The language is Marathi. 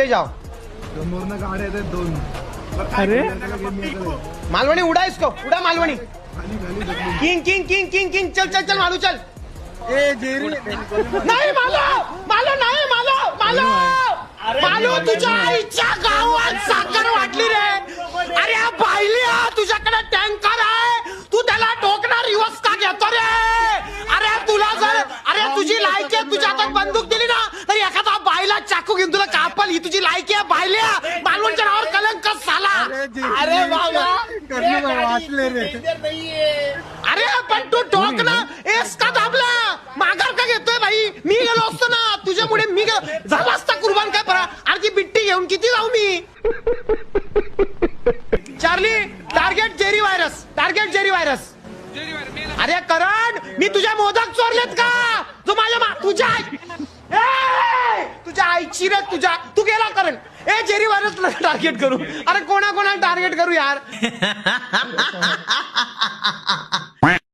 जाओ गाड्या आहेत दोन. अरे मालवणी उड़ा इसको, उड़ा Malvani. King king king king king चल चल चल मालू चल. नाही मालो मालो नाही मालो मालो मालो तुझ्या आईच्या गावात साखर वाटली रे. अरे पाहिली तुझ्याकडे टँकर आहे, तू त्याला ठोकणार रिवर्स का घेतो रे. अरे तुला जर अरे तुझी लायकी आहे, तुझ्या हातात बंदूक दिली ना तरी एखादा बाईला चाकू घेऊन तुला कापल. ही तुझी लायकी आहे बायल्या. मालवणच्या नावावर कलंक साला. अरे बाबा वाचले रे. अरे पण तू ठोक ना. एस का दाबला माघार का घेतोय भाई. मी गेलो असतो ना तुझ्यामुळे, मी झाला असता कुर्बान. काय परा अरे ती बिट्टी घेऊन किती जाऊ मी. Charlie target Jerry virus, target Jerry virus. अरे करण मी तुझ्या मोदक चोरलेत का. तू माझ्या तुझ्या तुझ्या आईची रे तुझ्या. तू गेला करण. ए जेरी व्हायरस टार्गेट करू. अरे कोणा टार्गेट करू यार.